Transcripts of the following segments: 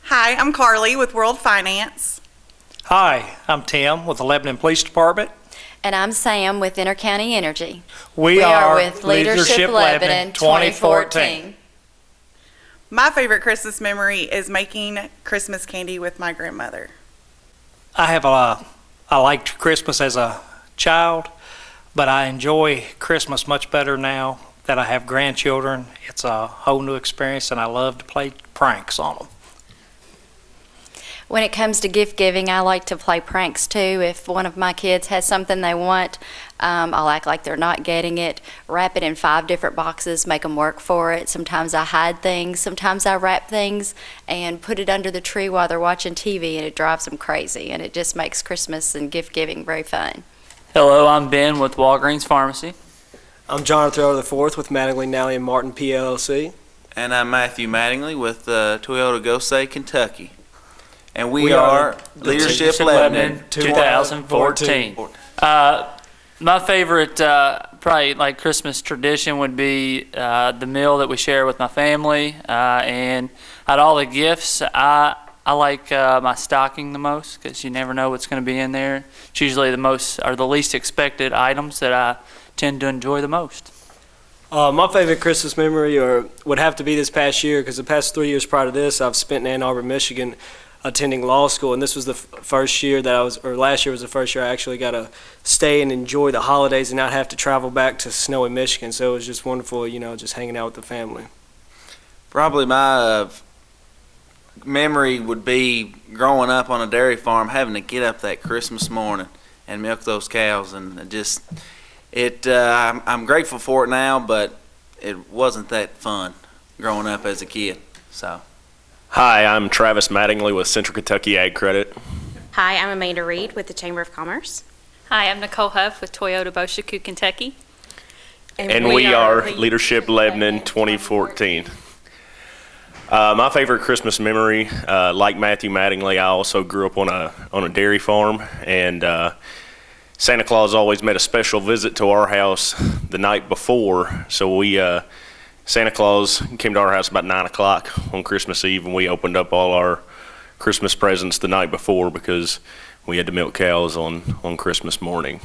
Hi, I'm Carly with World Finance. Hi, I'm Tim with the Lebanon Police Department. And I'm Sam with Intercounty Energy. We are are with Leadership Lebanon 2014. My favorite Christmas memory is making Christmas candy with my grandmother. I liked Christmas as a child, but I enjoy Christmas much better now that I have grandchildren. It's a whole new experience, and I love to play pranks on them. When it comes to gift giving, I like to play pranks too. If one of my kids has something they want, I'll act like they're not getting it, wrap it in 5 different boxes, make them work for it. Sometimes I hide things, sometimes I wrap things and put it under the tree while they're watching TV, and it drives them crazy, and it just makes Christmas and gift giving very fun. Hello, I'm Ben with Walgreens Pharmacy. I'm Jonathan IV with Mattingly, Nally & Martin PLC. And I'm Matthew Mattingly with Toyota Go Say Kentucky. And we are Leadership Lebanon 2014. My favorite probably like Christmas tradition would be the meal that we share with my family, and out of all the gifts, I like my stocking the most because you never know what's going to be in there. It's usually the most or the least expected items that I tend to enjoy the most. My favorite Christmas memory would have to be this past year, because the past 3 years prior to this, I've spent in Ann Arbor, Michigan, attending law school, and this was the first year that last year was the first year I actually got to stay and enjoy the holidays and not have to travel back to snowy Michigan. So it was just wonderful, just hanging out with the family. Probably my memory would be growing up on a dairy farm, having to get up that Christmas morning and milk those cows, and I'm grateful for it now, but it wasn't that fun growing up as a kid. So. Hi, I'm Travis Mattingly with Central Kentucky Ag Credit. Hi, I'm Amanda Reed with the Chamber of Commerce. Hi, I'm Nicole Huff with Toyota Boshaku, Kentucky. And we are Leadership Lebanon 2014. My favorite Christmas memory, like Matthew Mattingly, I also grew up on a dairy farm, and Santa Claus always made a special visit to our house the night before. So Santa Claus came to our house about 9 o'clock on Christmas Eve, and we opened up all our Christmas presents the night before because we had to milk cows on Christmas morning.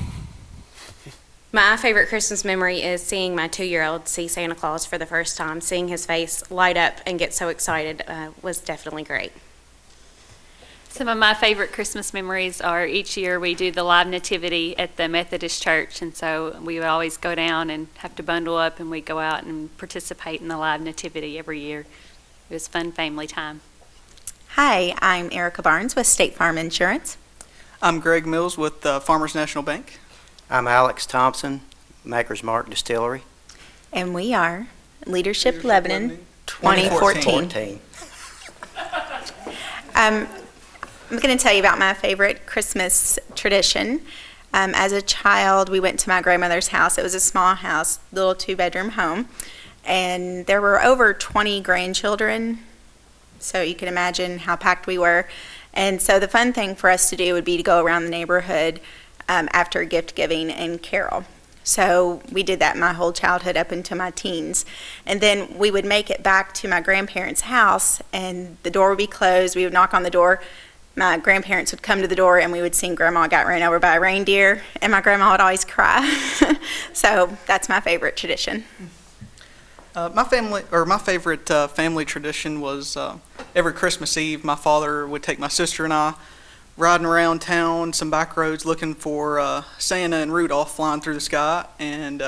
My favorite Christmas memory is seeing my 2-year-old see Santa Claus for the first time. Seeing his face light up and get so excited was definitely great. Some of my favorite Christmas memories are each year we do the live nativity at the Methodist Church, and so we would always go down and have to bundle up, and we'd go out and participate in the live nativity every year. It was fun family time. Hi, I'm Erica Barnes with State Farm Insurance. I'm Greg Mills with Farmers National Bank. I'm Alex Thompson, Maker's Mark Distillery. And we are Leadership Lebanon 2014. I'm going to tell you about my favorite Christmas tradition. As a child, we went to my grandmother's house. It was a small house, little 2-bedroom home, and there were over 20 grandchildren, so you can imagine how packed we were. And so the fun thing for us to do would be to go around the neighborhood after gift giving and carol. So we did that my whole childhood up into my teens. And then we would make it back to my grandparents' house, and the door would be closed. We would knock on the door. My grandparents would come to the door, and we would sing "Grandma Got Ran Over by a Reindeer," and my grandma would always cry. So that's my favorite tradition. My favorite family tradition was every Christmas Eve, my father would take my sister and I riding around town, some back roads, looking for Santa and Rudolph flying through the sky. And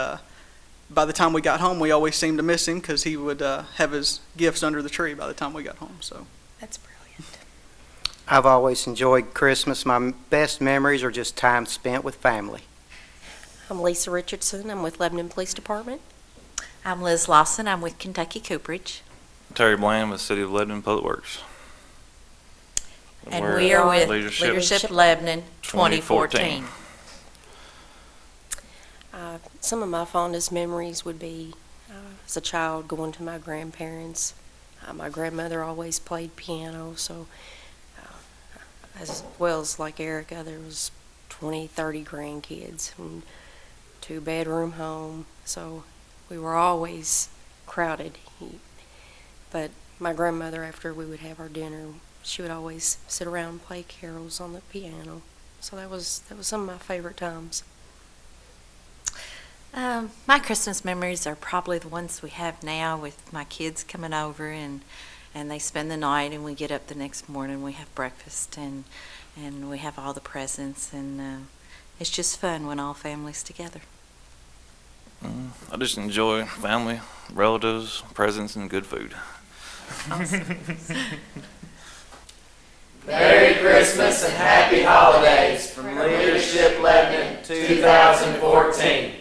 by the time we got home, we always seemed to miss him because he would have his gifts under the tree by the time we got home. So that's brilliant. I've always enjoyed Christmas. My best memories are just time spent with family. I'm Lisa Richardson. I'm with Lebanon Police Department. I'm Liz Lawson. I'm with Kentucky Cooperage. Terry Bland with City of Lebanon Public Works. And we are with Leadership Lebanon 2014. Some of my fondest memories would be as a child going to my grandparents. My grandmother always played piano, so as well as like Erica, there was 20, 30 grandkids and 2-bedroom home, so we were always crowded. But my grandmother, after we would have our dinner, she would always sit around and play carols on the piano. So that was some of my favorite times. My Christmas memories are probably the ones we have now with my kids coming over and they spend the night and we get up the next morning, we have breakfast and we have all the presents and it's just fun when all family's together. I just enjoy family, relatives, presents, and good food. Merry Christmas and Happy Holidays from Leadership Lebanon 2014.